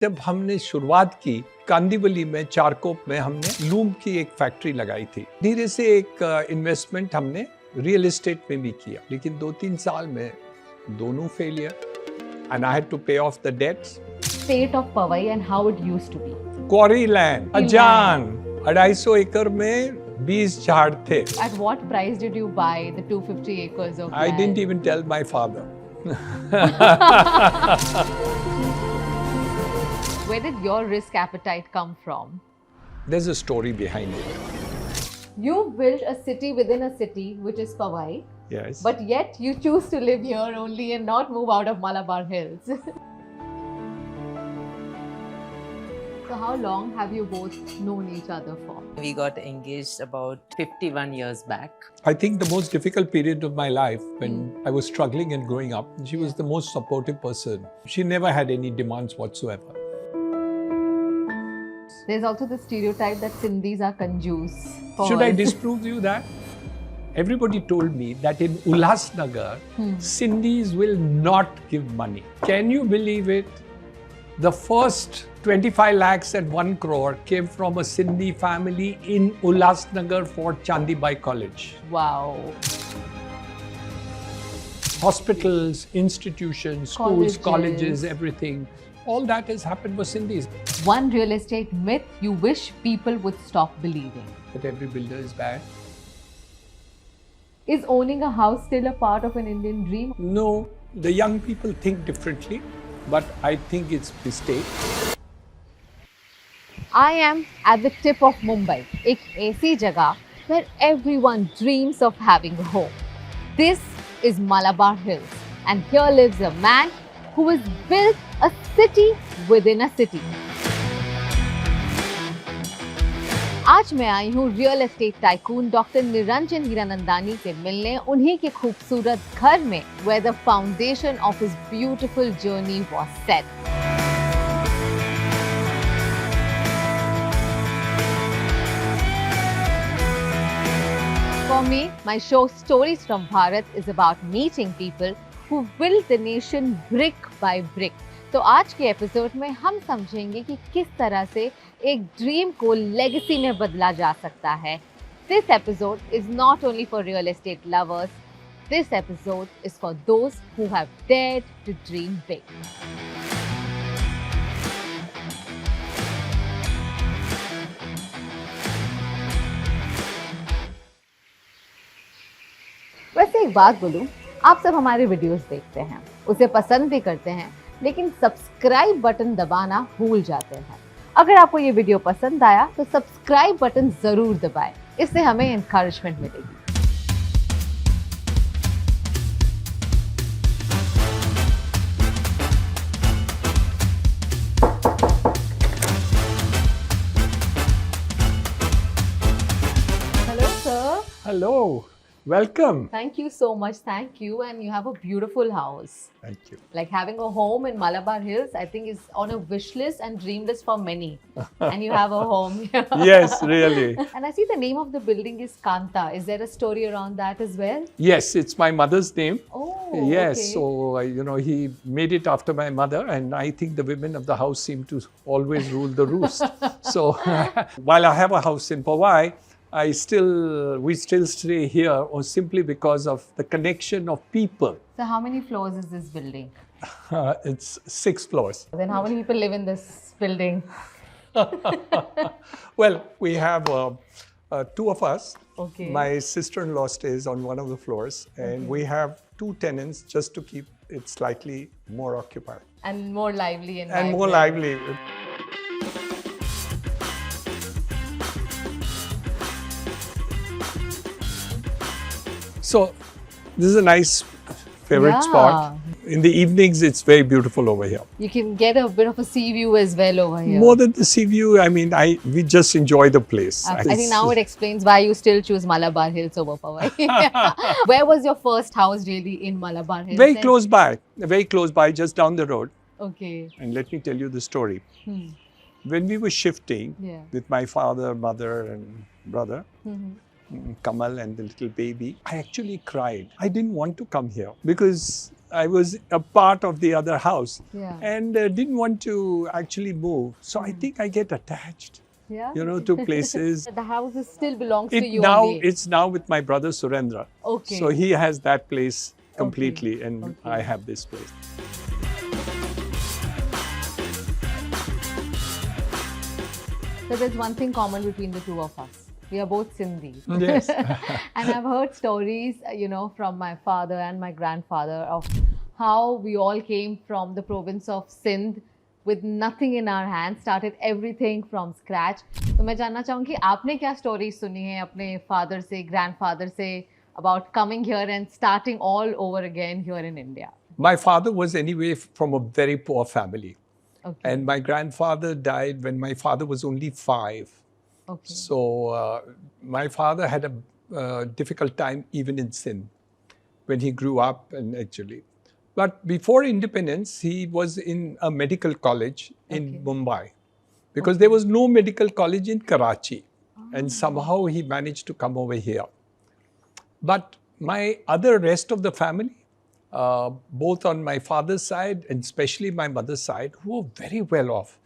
जब हमने शुरुआत की कांदीवली में चारकोप में हमने लूम की एक फैक्ट्री लगाई थी। धीरे से एक इन्वेस्टमेंट हमने रियल एस्टेट में भी किया, लेकिन 2-3 साल में दोनों failure and I had to pay off the debts. State of Powai and how it used to be. Quarry land अजान 250 एकड़ में 20 झाड़ थे। At what price did you buy the 250 acres of land? I didn't even tell my father. Where did your risk appetite come from? There's a story behind it. You built a city within a city, which is Powai. Yes. But yet you choose to live here only and not move out of Malabar Hills. So how long have you both known each other for? We got engaged about 51 years back. I think the most difficult period of my life when I was struggling and growing up, she was the most supportive person. She never had any demands whatsoever. There's also the stereotype that Sindhis are conjuice. Should I disprove you that? Everybody told me that in Ulhasnagar, Sindhis will not give money. Can you believe it? The first 25 lakhs and 1 crore came from a Sindhi family in Ulhasnagar for Chandibai College. Wow. Hospitals, institutions, schools, colleges, everything. All that has happened for Sindhis. One real estate myth you wish people would stop believing. That every builder is bad. Is owning a house still a part of an Indian dream? No, the young people think differently, but I think it's a mistake. I am at the tip of Mumbai, एक ऐसी जगह where everyone dreams of having a home. This is Malabar Hills, and here lives a man who has built a city within a city. आज मैं आई हूँ real estate tycoon doctor Niranjan Hiranandani से मिलने उन्हीं के खूबसूरत घर में where the foundation of his beautiful journey was set. For me, my show Stories from Bharat is about meeting people who build the nation brick by brick. तो आज के एपिसोड में हम समझेंगे कि किस तरह से एक ड्रीम को लेगेसी में बदला जा सकता है. This episode is not only for real estate lovers. This episode is for those who have dared to dream big. वैसे एक बात बोलूं, आप सब हमारे वीडियोस देखते हैं, उसे पसंद भी करते हैं, लेकिन सब्सक्राइब बटन दबाना भूल जाते हैं. अगर आपको ये वीडियो पसंद आया तो सब्सक्राइब बटन जरूर दबाएं, इससे हमें एनकरेजमेंट मिलेगी. Hello sir. Hello, welcome. Thank you so much. Thank you. And you have a beautiful house. Thank you. Like having a home in Malabar Hills, I think is on a wish list and dream list for many. And you have a home here. Yes, really. And I see the name of the building is Kanta. Is there a story around that as well? Yes, it's my mother's name. Oh, Yes, okay. so he made it after my mother, and I think the women of the house seem to always rule the roost. So while I have a house in Powai, we still stay here, or simply because of the connection of people. So how many floors is this building? It's 6 floors. Then how many people live in this building? Well, we have 2 of us. Okay. My sister-in-law stays on one of the floors, and we have 2 tenants just to keep it slightly more occupied. And more lively and And more vibrant. lively. So, this is a nice favorite Yeah. spot. In the evenings, it's very beautiful over here. You can get a bit of a sea view as well over here. More than the sea view, I mean, we just enjoy the place. I think now it explains why you still choose Malabar Hills over Powai. Where was your first house really in Malabar Hills? Very close by, just down the road. Okay. And let me tell you the story. When we were shifting with my father, mother, and brother, Kamal and the little baby, I actually cried. I didn't want to come here because I was a part of the other house, Yeah. and didn't want to actually move. So I think I get attached, Yeah. to places. The house still belongs to It you now only. it's now with my brother Surendra. Okay. So he has that place Okay. completely, and Okay. I have this place. So there's one thing common between the two of us. We are both Sindhi. Yes. And I've heard stories, from my father and my grandfather of how we all came from the province of Sindh with nothing in our hands, started everything from scratch. तो मैं जानना चाहूँगी आपने क्या stories सुनी है अपने father से, grandfather से about coming here and starting all over again here in India? My father was anyway from a very poor family. Okay. And my grandfather died when my father was only 5. Okay. So my father had a difficult time even in Sindh when he grew up, and actually. But before independence, he was in a medical college in Mumbai because there was no medical college in Karachi. And somehow he managed to come over here. But my rest of the family, both on my father's side and especially my mother's side, who were very well off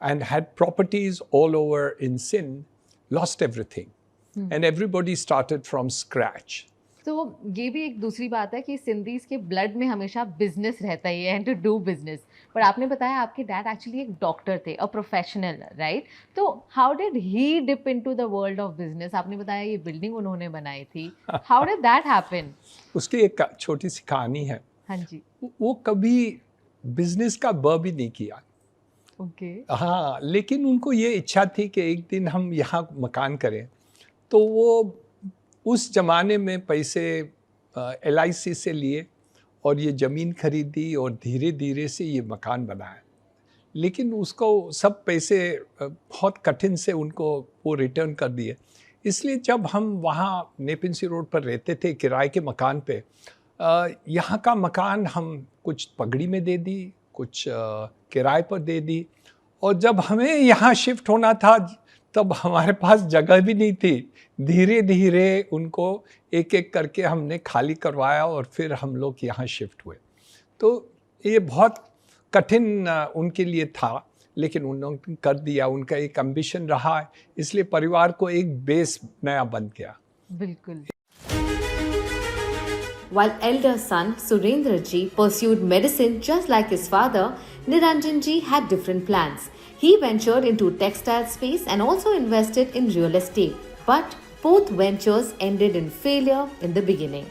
and had properties all over in Sindh, lost everything. And everybody started from scratch. तो ये भी एक दूसरी बात है कि Sindhis के blood में हमेशा बिजनेस रहता ही है एंड टू डू बिजनेस. पर आपने बताया आपके डैड एक्चुअली एक डॉक्टर थे, अ प्रोफेशनल, राइट? तो how did he dip into the world of business? आपने बताया ये बिल्डिंग उन्होंने बनाई थी. How did that happen? उसकी एक छोटी सी कहानी है. हाँ जी. वो कभी बिजनेस का ब भी नहीं किया. ओके. हाँ, लेकिन उनको ये इच्छा थी कि एक दिन हम यहाँ मकान करें. तो वो उस ज़माने में पैसे LIC से लिए और ये ज़मीन खरीदी और धीरे धीरे से ये मकान बनाया. लेकिन उसको सब पैसे बहुत कठिन से उनको वो रिटर्न कर दिए. इसलिए जब हम वहाँ नेपिंसी रोड पर रहते थे किराए के मकान पे, यहाँ का मकान हम कुछ पगड़ी में दे दी, कुछ किराए पर दे दी. और जब हमें यहाँ शिफ्ट होना था तब हमारे पास जगह भी नहीं थी. धीरे धीरे उनको एक एक करके हमने खाली करवाया और फिर हम लोग यहाँ शिफ्ट हुए. तो ये बहुत कठिन उनके लिए था, लेकिन उन्होंने कर दिया. उनका एक एम्बिशन रहा, इसलिए परिवार को एक बेस नया बन गया. बिल्कुल. While elder son Surendra ji pursued medicine just like his father, Niranjan ji had different plans. He ventured into textile space and also invested in real estate. But both ventures ended in failure in the beginning.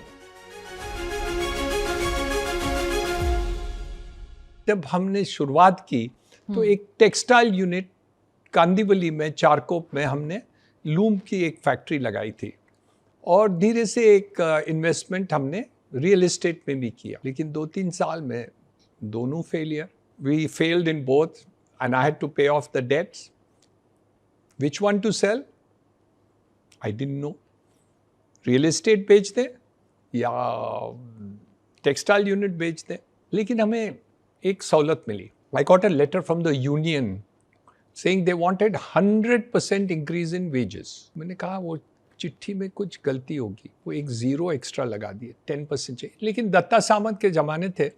जब हमने शुरुआत की तो एक textile unit Kandivali में चारकोप में हमने loom की एक फैक्ट्री लगाई थी. और धीरे से एक इन्वेस्टमेंट हमने रियल एस्टेट में भी किया. लेकिन 2-3 साल में दोनों failure. We failed in both and I had to pay off the debts. Which one to sell? I didn't know. Real estate बेच दें या टेक्सटाइल यूनिट बेच दें. लेकिन हमें एक सहूलत मिली. I got a letter from the union saying they wanted 100% increase in wages. मैंने कहा वो चिट्ठी में कुछ गलती होगी, वो एक 0 एक्स्ट्रा लगा दिए, 10% चाहिए. लेकिन दत्ता सामंत के ज़माने थे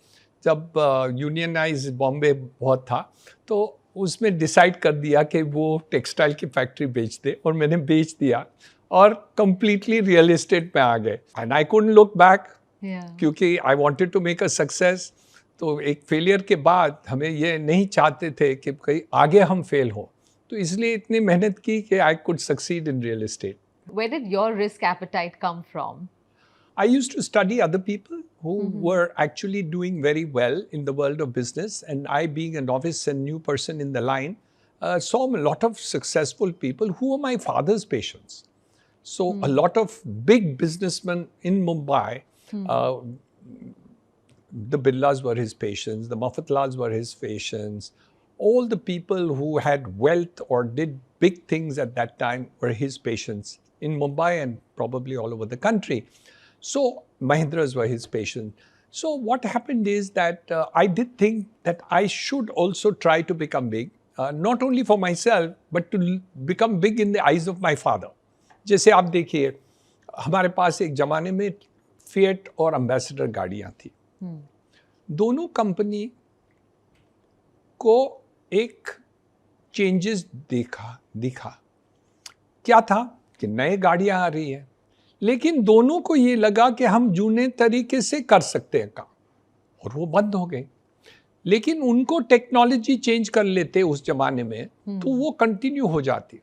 जब यूनियनाइज बॉम्बे बहुत था, तो उसमें डिसाइड कर दिया कि वो टेक्सटाइल की फैक्ट्री बेच दे. और मैंने बेच दिया और कंप्लीटली रियल एस्टेट में आ गए. And I couldn't look back क्योंकि I wanted to make a success. तो एक फेलियर के बाद हमें ये नहीं चाहते थे कि कहीं आगे हम फेल हो, तो इसलिए इतनी मेहनत की कि I could succeed in real estate. Where did your risk appetite come from? I used to study other people who were actually doing very well in the world of business, and I, being a novice and new person in the line, saw a lot of successful people who were my father's patients. So a lot of big businessmen in Mumbai, the Birlas were his patients, the Mafatlals were his patients. All the people who had wealth or did big things at that time were his patients in Mumbai and probably all over the country. So Mahindras were his patients. So what happened is that I did think that I should also try to become big, not only for myself, but to become big in the eyes of my father. जैसे आप देखिए, हमारे पास एक ज़माने में fiat और ambassador गाड़ियाँ थी. दोनों कंपनी को एक चेंजेस दिखा। क्या था कि नए गाड़ियां आ रही है, लेकिन दोनों को ये लगा कि हम जूने तरीके से कर सकते हैं काम, और वो बंद हो गए। लेकिन उनको टेक्नोलॉजी चेंज कर लेते उस जमाने में, तो वो कंटिन्यू हो जाती।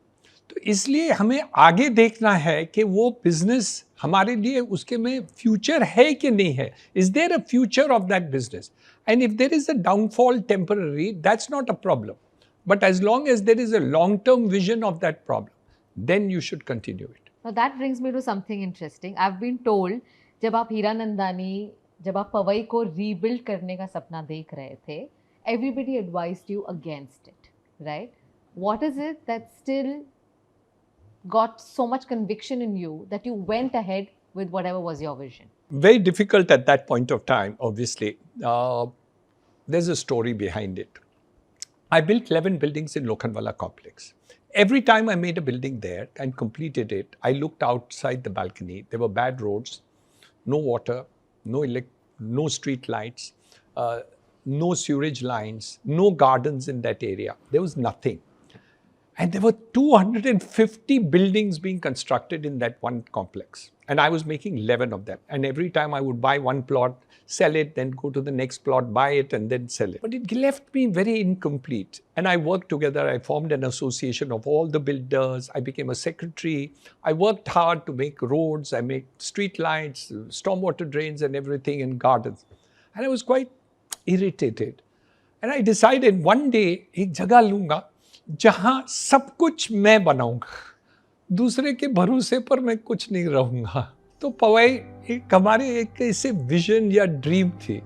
तो इसलिए हमें आगे देखना है कि वो बिजनेस हमारे लिए उसके में फ्यूचर है कि नहीं है. Is there a future of that business? And if there is a downfall temporary, that's not a problem. But as long as there is a long-term vision of that problem, then you should continue it. Now that brings me to something interesting. I've been told जब आप हीरानंदानी, जब आप पवई को rebuild करने का सपना देख रहे थे, everybody advised you against it, right? What is it that still got so much conviction in you that you went ahead with whatever was your vision? Very difficult at that point of time, obviously. There's a story behind it. I built 11 buildings in Lokhandwala complex. Every time I made a building there and completed it, I looked outside the balcony. There were bad roads, no water, no street lights, no sewage lines, no gardens in that area. There was nothing. And there were 250 buildings being constructed in that one complex. And I was making 11 of them. And every time I would buy one plot, sell it, then go to the next plot, buy it, and then sell it. But it left me very incomplete. And I worked together. I formed an association of all the builders. I became a secretary. I worked hard to make roads. I made street lights, stormwater drains, and everything, and gardens. And I was quite irritated. And I decided one day, एक जगह लूँगा जहाँ सब कुछ मैं बनाऊँगा, दूसरे के भरोसे पर मैं कुछ नहीं रहूँगा. तो पवई एक हमारे एक ऐसे विजन या ड्रीम थी,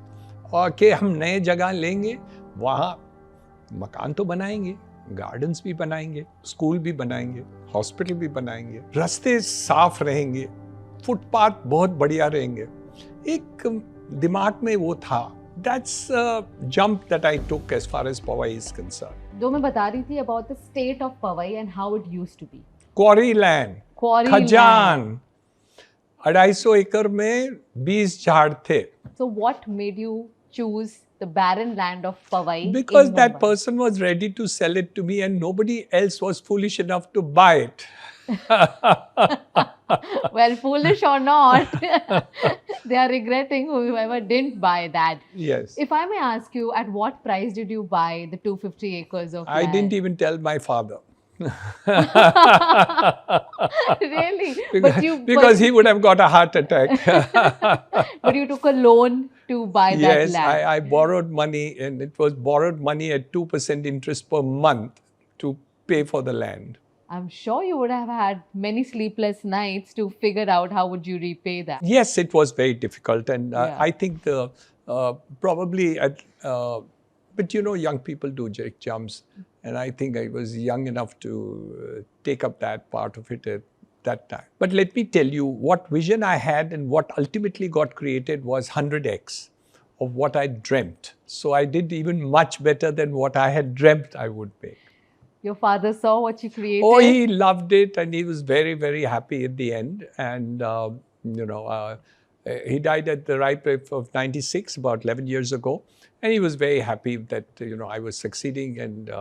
और कि हम नए जगह लेंगे, वहाँ मकान तो बनाएंगे, गार्डन्स भी बनाएंगे, स्कूल भी बनाएंगे, हॉस्पिटल भी बनाएंगे, रास्ते साफ रहेंगे, फुटपाथ बहुत बढ़िया रहेंगे. एक दिमाग में वो था. That's a jump that I took as far as Powai is concerned. जो मैं बता रही थी about the state of Powai and how it used to be. Quarry land, Khajan, 250 एकड़ में 20 झाड़ थे. So what made you choose the barren land of Powai? Because that person was ready to sell it to me and nobody else was foolish enough to buy it. Well, foolish or not, they are regretting whoever didn't buy that. Yes. If I may ask you, at what price did you buy the 250 acres of land? I didn't even tell my father. Really? Because he would have got a heart attack. But you took a loan to buy that land. Yes, I borrowed money, and it was borrowed money at 2% interest per month to pay for the land. I'm sure you would have had many sleepless nights to figure out how would you repay that. Yes, it was very difficult, and I think probably but you know, young people do jumps, and I think I was young enough to take up that part of it at that time. But let me tell you, what vision I had and what ultimately got created was 100x of what I dreamt. So I did even much better than what I had dreamt I would make. Your father saw what you created? Oh, he loved it, and he was very, very happy at the end. And, he died at the ripe age of 96, about 11 years ago. And he was very happy that, I was succeeding. And,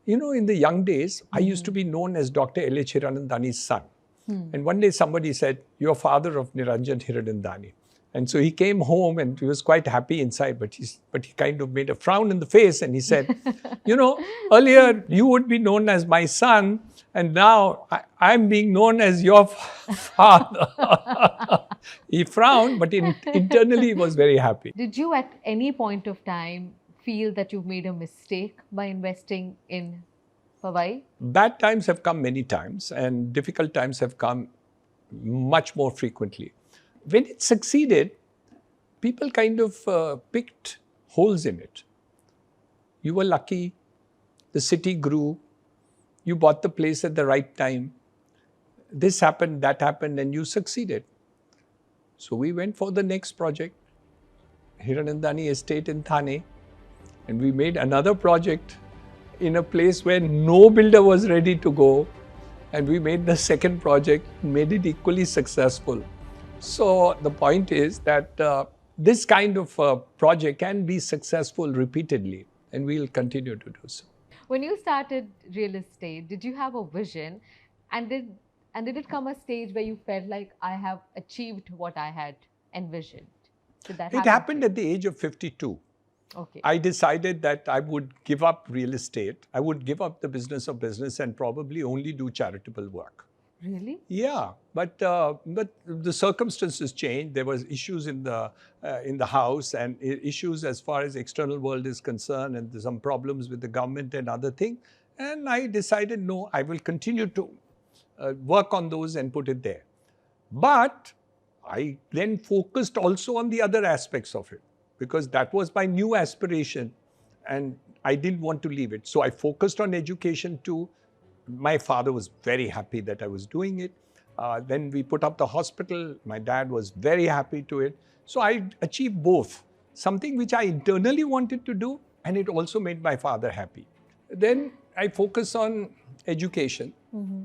in the young days, I used to be known as Dr. L.H. Hiranandani's son. And one day somebody said, "You're father of Niranjan Hiranandani." And so he came home and he was quite happy inside, but he kind of made a frown in the face and he said, earlier you would be known as my son, and now I'm being known as your father. He frowned, but internally he was very happy. Did you at any point of time feel that you've made a mistake by investing in Powai? Bad times have come many times, and difficult times have come much more frequently. When it succeeded, people kind of picked holes in it. You were lucky, the city grew, you bought the place at the right time, this happened, that happened, and you succeeded. So we went for the next project, Hiranandani Estate in Thane, and we made another project in a place where no builder was ready to go, and we made the second project, made it equally successful. So the point is that this kind of project can be successful repeatedly, and we'll continue to do so. When you started real estate, did you have a vision, and did it come a stage where you felt like I have achieved what I had envisioned? Did that happen? It happened at the age of 52. Okay. I decided that I would give up real estate. I would give up the business of business and probably only do charitable work. Really? Yeah, but the circumstances changed. There was issues in the house and issues as far as external world is concerned, and there's some problems with the government and other things. And I decided, no, I will continue to work on those and put it there. But I then focused also on the other aspects of it, because that was my new aspiration and I didn't want to leave it. So I focused on education too. My father was very happy that I was doing it. Then we put up the hospital. My dad was very happy to it. So I achieved both, something which I internally wanted to do, and it also made my father happy. Then I focus on education.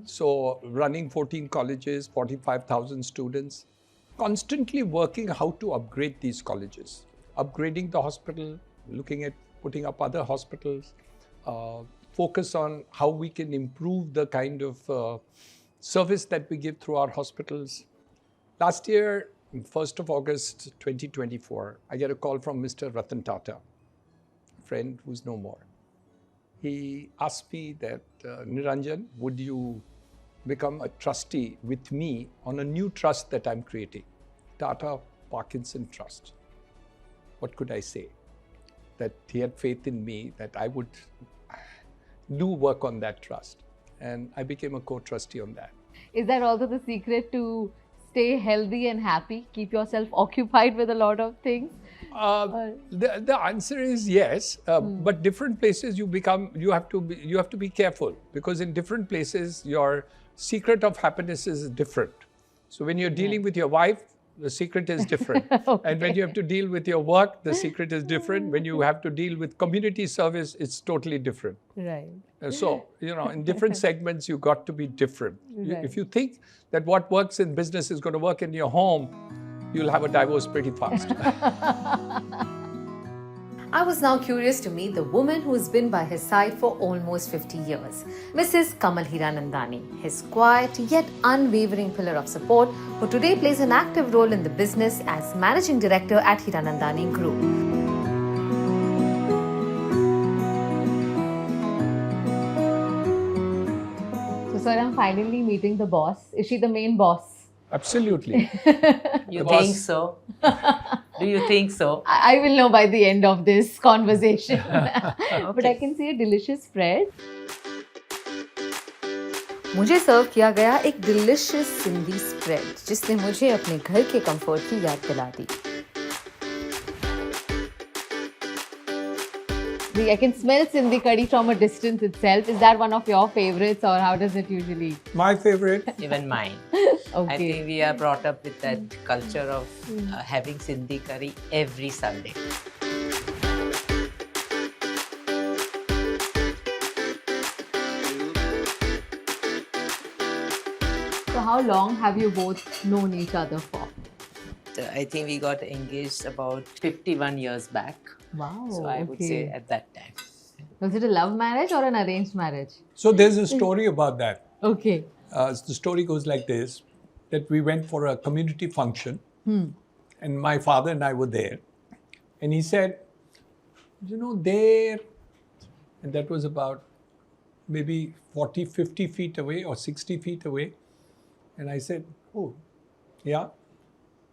So running 14 colleges, 45,000 students, constantly working how to upgrade these colleges, upgrading the hospital, looking at putting up other hospitals, focus on how we can improve the kind of service that we give through our hospitals. Last year, 1st of August 2024, I get a call from Mr. Ratan Tata, a friend who's no more. He asked me that, Niranjan, would you become a trustee with me on a new trust that I'm creating, Tata Parkinson Trust. What could I say? That he had faith in me, that I would do work on that trust. And I became a co-trustee on that. Is that also the secret to stay healthy and happy? Keep yourself occupied with a lot of things? The answer is yes, but different places you have to be careful, because in different places your secret of happiness is different. So when you're dealing with your wife, the secret is different. Okay. And when you have to deal with your work, the secret is different. When you have to deal with community service, it's totally different. Right. So, in different segments, you got to be different. Right. If you think that what works in business is going to work in your home, you'll have a divorce pretty fast. I was now curious to meet the woman who's been by his side for almost 50 years, Mrs. Kamal Hiranandani, his quiet yet unwavering pillar of support, who today plays an active role in the business as Managing Director at Hiranandani Group. So, sir, I'm finally meeting the boss. Is she the main boss? Absolutely. You think so? Do you think so? I will know by the end of this conversation. But I can see a delicious spread. मुझे सर्व किया गया एक delicious Sindhi spread जिसने मुझे अपने घर के comfort की याद दिला दी. I can smell Sindhi curry from a distance itself. Is that one of your favorites, or how does it usually? My favorite. Even mine. Okay. I think we are brought up with that culture of having Sindhi curry every Sunday. So how long have you both known each other for? I think we got engaged about 51 years back. Wow. So I would say at that time. Was it a love marriage or an arranged marriage? So there's a story about that. Okay. The story goes like this, that we went for a community function and my father and I were there. And he said, there, and that was about maybe 40, 50 feet away or 60 feet away. And I said, oh, yeah.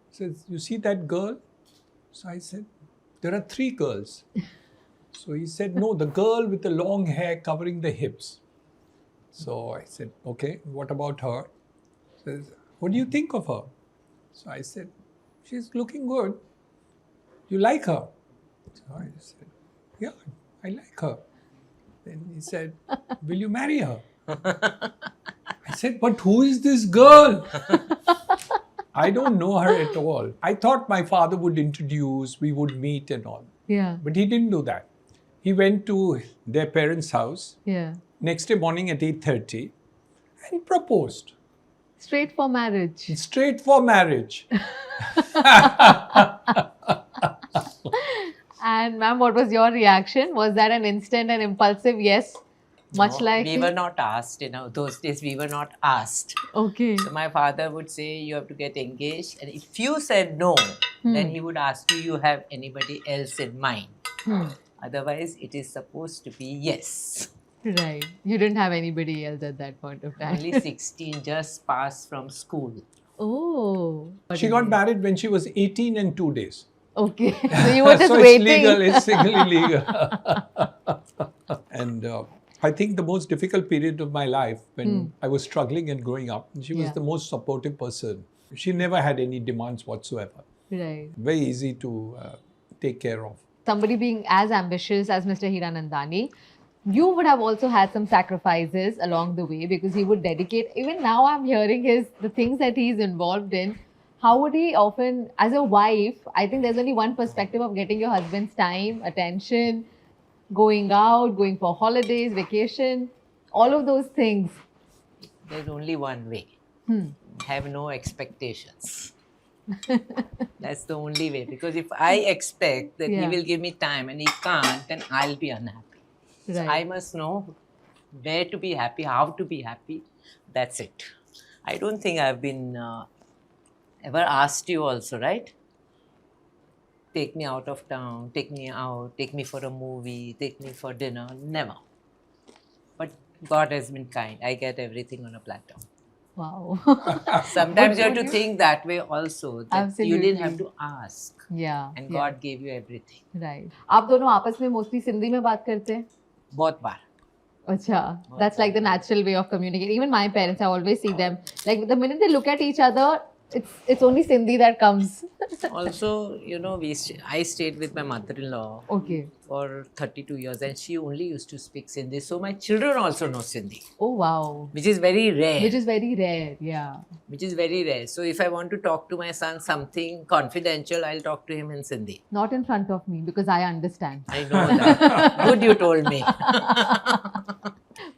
He says, you see that girl? So I said, there are 3 girls. So he said, no, the girl with the long hair covering the hips. So I said, okay, what about her? He says, what do you think of her? So I said, she's looking good. You like her? So I said, yeah, I like her. Then he said, will you marry her? I said, but who is this girl? I don't know her at all. I thought my father would introduce, we would meet and all. Yeah. But he didn't do that. He went to their parents' house Yeah. next day morning at 8:30 and proposed. Straight for marriage. Straight for marriage. And ma'am, what was your reaction? Was that an instant and impulsive yes? Much No, like we were not asked, those days we were not asked. Okay. So my father would say, you have to get engaged. And if you said no, then he would ask you, you have anybody else in mind. Otherwise, it is supposed to be yes. Right. You didn't have anybody else at that point of time. Only 16, just passed from school. Oh. She got married when she was 18 and 2 days. Okay. So you were just so waiting. It's legally legal. And I think the most difficult period of my life when I was struggling and growing up, she was the most supportive person. She never had any demands whatsoever. Right. Very easy to take care of. Somebody being as ambitious as Mr. Hiranandani, you would have also had some sacrifices along the way because he would dedicate, even now I'm hearing the things that he's involved in. How would he often, as a wife, I think there's only one perspective of getting your husband's time, attention, going out, going for holidays, vacation, all of those things. There's only one way. Have no expectations. That's the only way. Because if I expect that he will give me time and he can't, then I'll be unhappy. Right. So I must know where to be happy, how to be happy. That's it. I don't think I've been ever asked you also, right? Take me out of town, take me out, take me for a movie, take me for dinner. Never. But God has been kind. I get everything on a platter. Wow. Sometimes you have to think that way also. That Absolutely. you didn't have to ask. Yeah. And God gave you everything. Right. आप दोनों आपस में mostly Sindhi में बात करते हैं? बहुत बार. Acha, that's like the natural way of communicating. Even my parents, I always see them. Like the minute they look at each other, it's only Sindhi that comes. Also, I stayed with my mother-in-law for 32 years and she only used to speak Sindhi. So my children also know Sindhi. Oh, wow. Which is very rare. Which is very rare, yeah. Which is very rare. So if I want to talk to my son something confidential, I'll talk to him in Sindhi. Not in front of me because I understand. I know that. Good you told me.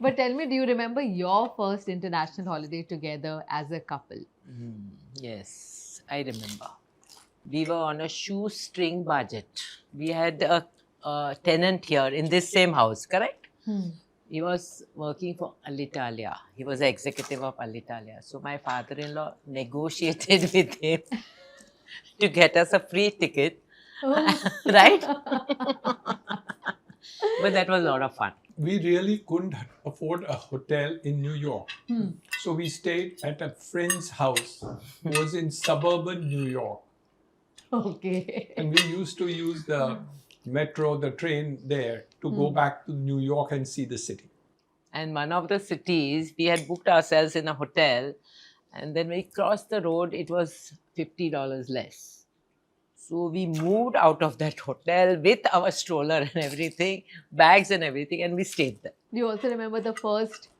But tell me, do you remember your first international holiday together as a couple? Yes, I remember. We were on a shoestring budget. We had a tenant here in this same house, correct? He was working for Alitalia. He was the executive of Alitalia. So my father-in-law negotiated with him to get us a free ticket, right? But that was a lot of fun. We really couldn't afford a hotel in New York. So we stayed at a friend's house who was in suburban New York. Okay. And we used to use the metro, the train there to go back to New York and see the city. And one of the cities, we had booked ourselves in a hotel. And then when we crossed the road, it was $50 less. So we moved out of that hotel with our stroller and everything, bags and everything, and we stayed there. Do you also remember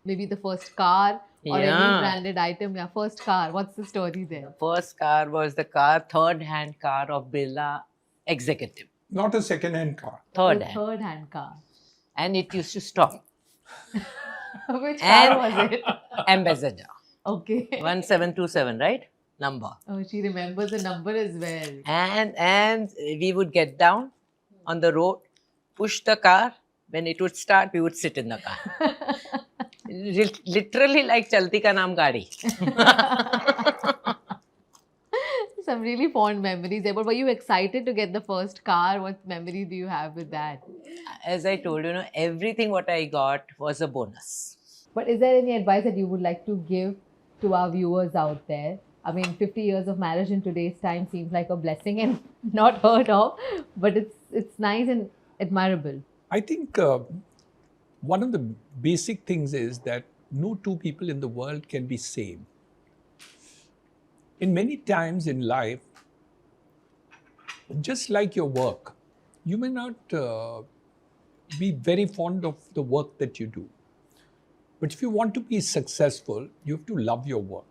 maybe the first car or any branded item? Yeah, first car. What's the story there? The first car was the third-hand car of Birla Executive. Not a second-hand car. Third-hand car. And it used to stop. Which car was it? Ambassador. Okay. 1727, right? Number. Oh, she remembers the number as well. And we would get down on the road, push the car. When it would start, we would sit in the car. Literally like Chalti Ka Naam Gaadi. Some really fond memories there. But were you excited to get the first car? What memory do you have with that? As I told you, everything what I got was a bonus. But is there any advice that you would like to give to our viewers out there? I mean, 50 years of marriage in today's time seems like a blessing and not heard of, but it's nice and admirable. I think one of the basic things is that no two people in the world can be same. In many times in life, just like your work, you may not be very fond of the work that you do. But if you want to be successful, you have to love your work.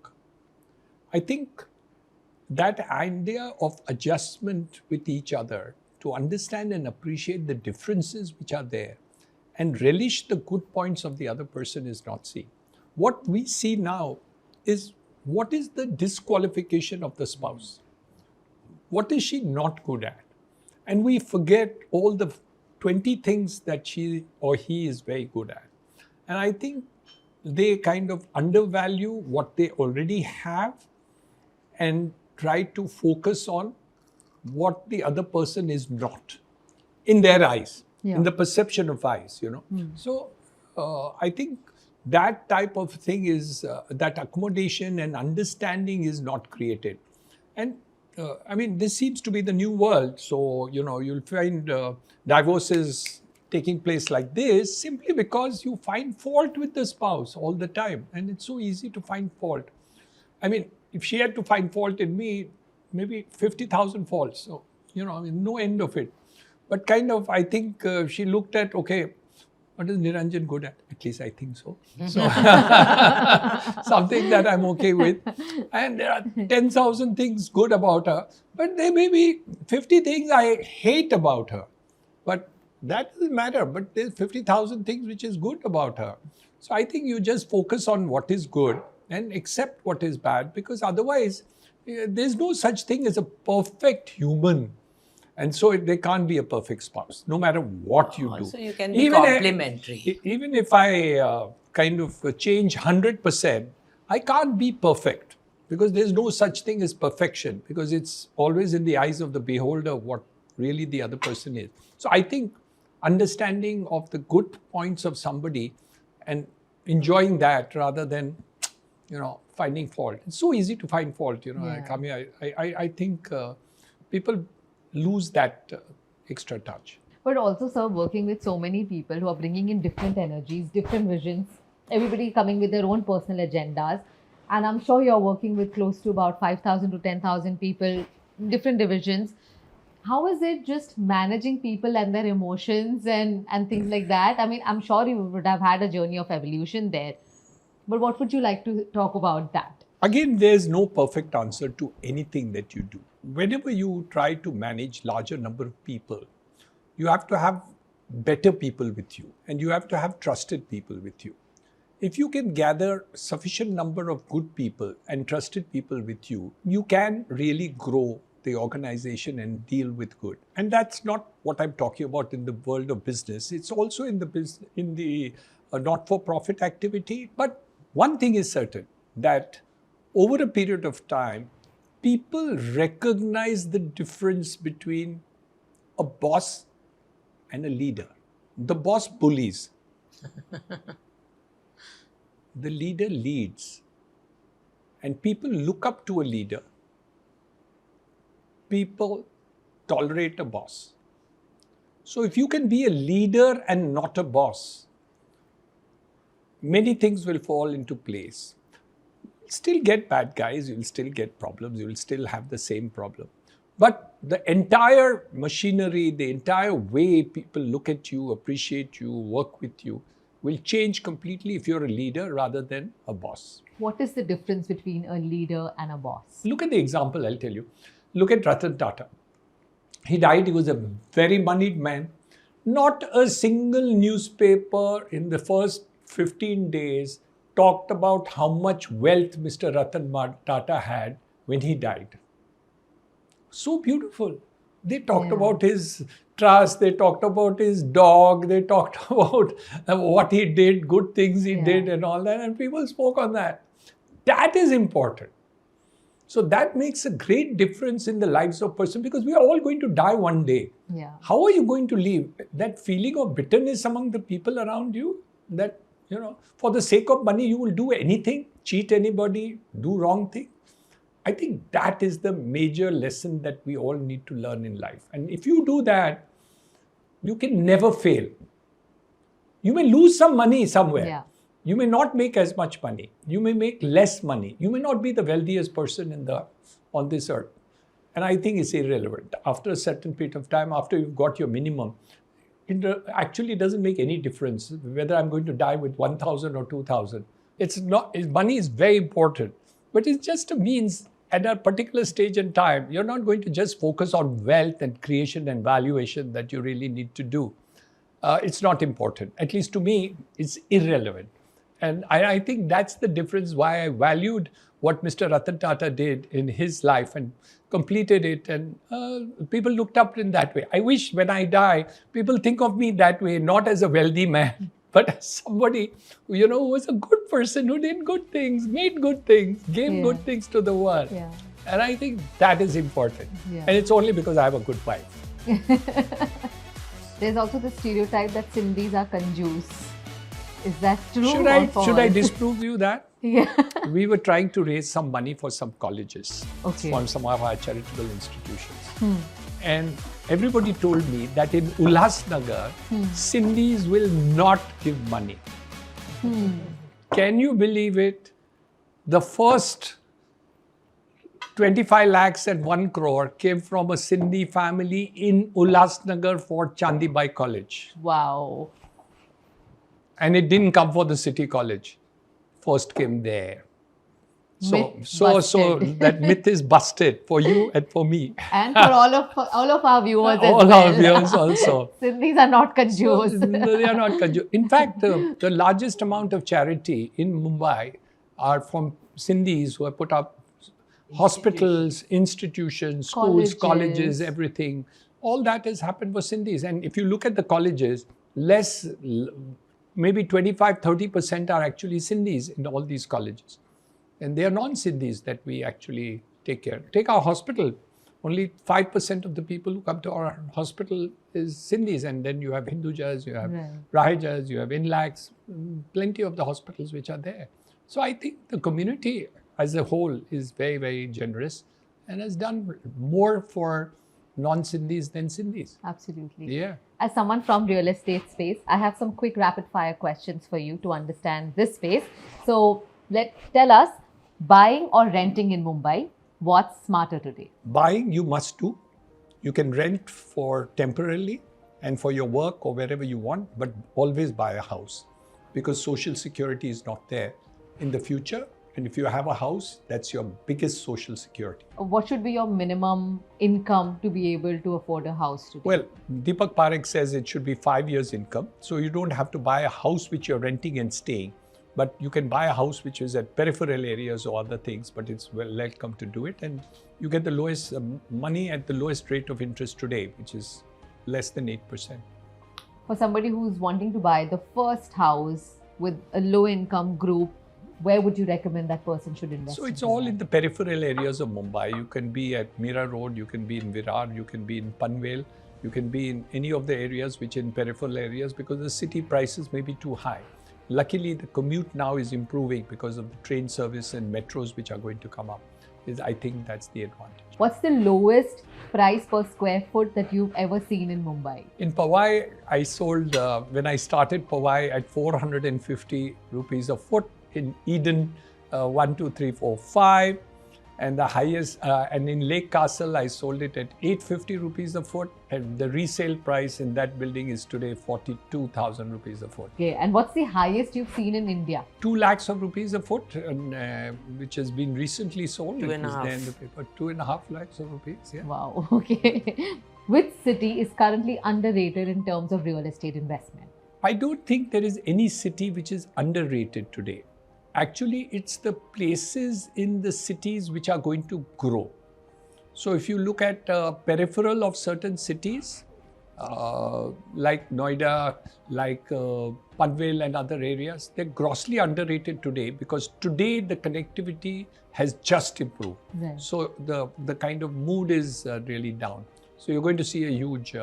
I think that idea of adjustment with each other to understand and appreciate the differences which are there and relish the good points of the other person is not seen. What we see now is what is the disqualification of the spouse? What is she not good at? And we forget all the 20 things that she or he is very good at. And I think they kind of undervalue what they already have and try to focus on what the other person is not in their eyes, in the perception of eyes, So I think that type of thing is, that accommodation and understanding is not created. And I mean, this seems to be the new world. So, you'll find divorces taking place like this simply because you find fault with the spouse all the time. And it's so easy to find fault. I mean, if she had to find fault in me, maybe 50,000 faults. So, I mean, no end of it. But kind of, I think she looked at, okay, what is Niranjan good at? At least I think so. So something that I'm okay with. And there are 10,000 things good about her. But there may be 50 things I hate about her. But that doesn't matter. But there's 50,000 things which is good about her. So I think you just focus on what is good and accept what is bad. Because otherwise, there's no such thing as a perfect human. And so there can't be a perfect spouse, no matter what you do. So you can be complementary. Even if I kind of change 100%, I can't be perfect because there's no such thing as perfection, because it's always in the eyes of the beholder what really the other person is. So I think understanding of the good points of somebody and enjoying that rather than, finding fault. It's so easy to find fault, Kamiya. I think people lose that extra touch. But also, sir, working with so many people who are bringing in different energies, different visions, everybody coming with their own personal agendas. And I'm sure you're working with close to about 5,000 to 10,000 people, different divisions. How is it just managing people and their emotions and things like that? I mean, I'm sure you would have had a journey of evolution there. But what would you like to talk about that? Again, there's no perfect answer to anything that you do. Whenever you try to manage larger number of people, you have to have better people with you and you have to have trusted people with you. If you can gather sufficient number of good people and trusted people with you, you can really grow the organization and deal with good. And that's not what I'm talking about in the world of business. It's also in the not-for-profit activity. But one thing is certain, that over a period of time, people recognize the difference between a boss and a leader. The boss bullies. The leader leads. And people look up to a leader. People tolerate a boss. So if you can be a leader and not a boss, many things will fall into place. Still get bad guys, you'll still get problems, you will still have the same problem. But the entire machinery, the entire way people look at you, appreciate you, work with you, will change completely if you're a leader rather than a boss. What is the difference between a leader and a boss? Look at the example, I'll tell you. Look at Ratan Tata. He died, he was a very moneyed man. Not a single newspaper in the first 15 days talked about how much wealth Mr. Ratan Tata had when he died. So beautiful. They talked about his trust, they talked about his dog, they talked about what he did, good things he did and all that, and people spoke on that. That is important. So that makes a great difference in the lives of person, because we are all going to die one day. How are you going to live? That feeling of bitterness among the people around you, that for the sake of money, you will do anything, cheat anybody, do wrong thing. I think that is the major lesson that we all need to learn in life. And if you do that, you can never fail. You may lose some money somewhere. You may not make as much money. You may make less money. You may not be the wealthiest person on this earth. And I think it's irrelevant. After a certain period of time, after you've got your minimum, it actually doesn't make any difference whether I'm going to die with 1,000 or 2,000. It's not. Money is very important, but it's just a means at a particular stage in time. You're not going to just focus on wealth and creation and valuation that you really need to do. It's not important. At least to me, it's irrelevant. And I think that's the difference why I valued what Mr. Ratan Tata did in his life and completed it, and people looked up in that way. I wish when I die, people think of me that way, not as a wealthy man, but as somebody who was a good person, who did good things, made good things, gave good things to the world. Yeah. And I think that is important. Yeah. And it's only because I have a good wife. There's also the stereotype that Sindhis are conjuice. Is that true? Should I disprove you that? Yeah. We were trying to raise some money for some colleges, Okay. for some of our charitable institutions. And everybody told me that in Ulhasnagar, Sindhis will not give money. Can you believe it? The first 25 lakhs and 1 crore came from a Sindhi family in Ulhasnagar for Chandibai College. Wow. And it didn't come for the city college. First came there. So that myth is busted for you and for me. And for all of our viewers as well. All our viewers also. Sindhis are not conjuice. They are not conjuice. In fact, the largest amount of charity in Mumbai are from Sindhis who have put up hospitals, institutions, schools, colleges, everything. All that has happened for Sindhis. And if you look at the colleges, maybe 25-30% are actually Sindhis in all these colleges. And they are non-Sindhis that we actually take care. Take our hospital. Only 5% of the people who come to our hospital is Sindhis. And then you have Hindujas, you have Rahajas, you have Inlaks, plenty of the hospitals which are there. So I think the community as a whole is very, very generous and has done more for non-Sindhis than Sindhis. Absolutely. Yeah. As someone from real estate space, I have some quick rapid fire questions for you to understand this space. So tell us, buying or renting in Mumbai, what's smarter today? Buying you must do. You can rent for temporarily and for your work or wherever you want, but always buy a house because social security is not there in the future. And if you have a house, that's your biggest social security. What should be your minimum income to be able to afford a house today? Well, Deepak Parekh says it should be 5 years income. So you don't have to buy a house which you're renting and staying. But you can buy a house which is at peripheral areas or other things, but it's welcome to do it. And you get the lowest money at the lowest rate of interest today, which is less than 8%. For somebody who's wanting to buy the first house with a low income group, where would you recommend that person should invest? So it's all in the peripheral areas of Mumbai. You can be at Mira Road, you can be in Virar, you can be in Panvel, you can be in any of the areas which are in peripheral areas because the city prices may be too high. Luckily, the commute now is improving because of the train service and metros which are going to come up. I think that's the advantage. What's the lowest price per square foot that you've ever seen in Mumbai? In Powai, I sold, when I started Powai at 450 rupees a foot. In Eden, 1, 2, 3, 4, 5. And the highest, and in Lake Castle, I sold it at 850 rupees a foot. And the resale price in that building is today 42,000 rupees a foot. Okay, and what's the highest you've seen in India? 2 lakhs of rupees a foot, and, which has been recently sold. 2.5. There in the paper. 2.5 lakhs of rupees, yeah. Wow, okay. Which city is currently underrated in terms of real estate investment? I don't think there is any city which is underrated today. Actually, it's the places in the cities which are going to grow. So if you look at peripheral of certain cities, like Noida, like Panvel and other areas, they're grossly underrated today because today the connectivity has just improved. Right. So the kind of mood is really down. So you're going to see a huge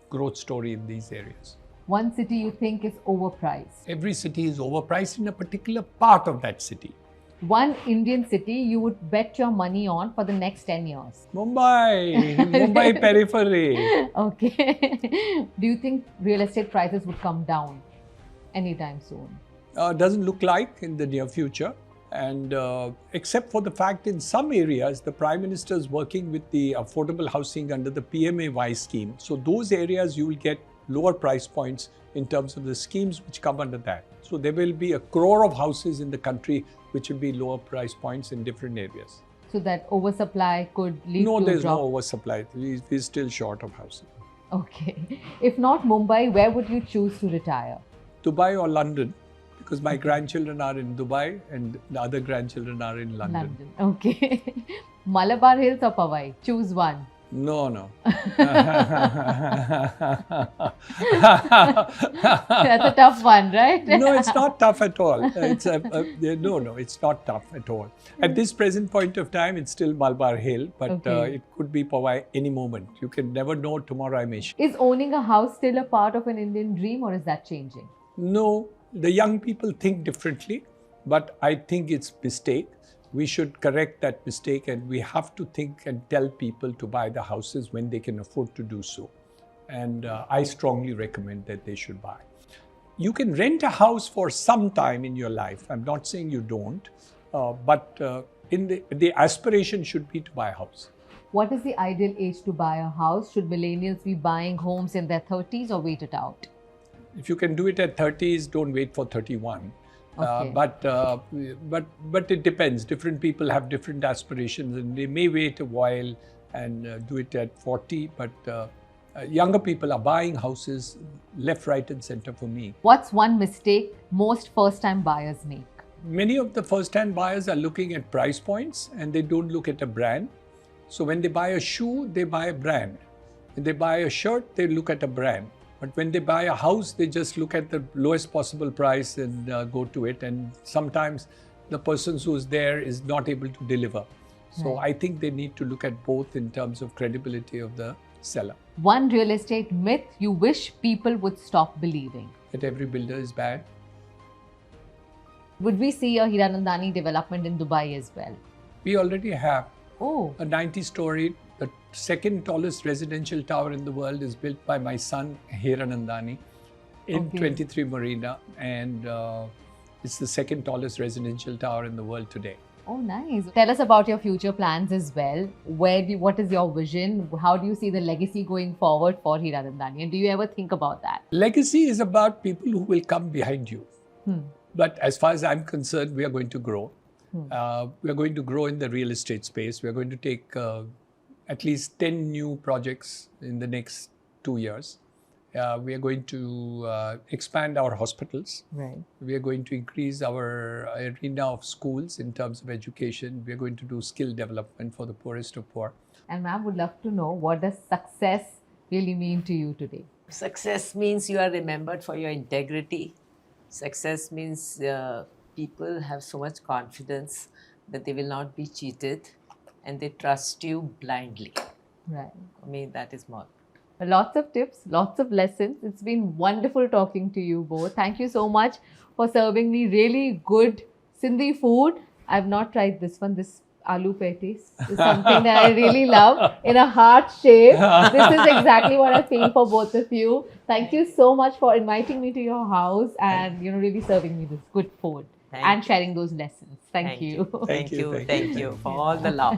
growth story in these areas. One city you think is overpriced? Every city is overpriced in a particular part of that city. One Indian city you would bet your money on for the next 10 years? Mumbai, Mumbai periphery. Okay. Do you think real estate prices would come down anytime soon? Doesn't look like in the near future. And except for the fact in some areas, the Prime Minister is working with the affordable housing under the PMAY scheme. So those areas you will get lower price points in terms of the schemes which come under that. So there will be 1 crore of houses in the country which will be lower price points in different areas. So that oversupply could lead to a drop? No, there's no oversupply. We're still short of housing. Okay. If not Mumbai, where would you choose to retire? Dubai or London, because my grandchildren are in Dubai and the other grandchildren are in London. Okay. Malabar Hills or Powai? Choose one. No, no. That's a tough one, right? No, it's not tough at all. No, it's not tough at all. At this present point of time, it's still Malabar Hill, but Okay. it could be Powai any moment. You can never know, tomorrow I may. Is owning a house still a part of an Indian dream, or is that changing? No, the young people think differently, but I think it's mistake. We should correct that mistake, and we have to think and tell people to buy the houses when they can afford to do so. And I strongly recommend that they should buy. You can rent a house for some time in your life. I'm not saying you don't, but the aspiration should be to buy a house. What is the ideal age to buy a house? Should millennials be buying homes in their 30s or wait it out? If you can do it at 30s, don't wait for 31. Okay. But it depends. Different people have different aspirations, and they may wait a while and do it at 40. But younger people are buying houses left, right, and center for me. What's one mistake most first-time buyers make? Many of the first-hand buyers are looking at price points and they don't look at a brand. So when they buy a shoe, they buy a brand. When they buy a shirt, they look at a brand. But when they buy a house, they just look at the lowest possible price and go to it. And sometimes the person who's there is not able to deliver. So Right. I think they need to look at both in terms of credibility of the seller. One real estate myth you wish people would stop believing. That every builder is bad. Would we see a Hiranandani development in Dubai as well? We already have Oh, a 90-story, the second tallest residential tower in the world is built by my son Hiranandani in Okay. 23 Marina, and it's the second tallest residential tower in the world today. oh, nice. Tell us about your future plans as well. What is your vision? How do you see the legacy going forward for Hiranandani? And do you ever think about that? Legacy is about people who will come behind you. Hmm. But as far as I'm concerned, we are going to grow. We are going to grow in the real estate space. We are going to take at least 10 new projects in the next 2 years. We are going to expand our hospitals. Right. We are going to increase our arena of schools in terms of education. We are going to do skill development for the poorest of poor. And ma'am, would love to know, what does success really mean to you today? Success means you are remembered for your integrity. Success means people have so much confidence that they will not be cheated and they trust you blindly. Right. For me, that is more. Lots of tips, lots of lessons. It's been wonderful talking to you both. Thank you so much for serving me really good Sindhi food. I've not tried this one. This aloo patties is something that I really love, in a heart shape. This is exactly what I feel for both of you. Thank you so much for inviting me to your house and really serving me this good food and sharing those lessons. Thank you. Thank you. Thank you for all the love.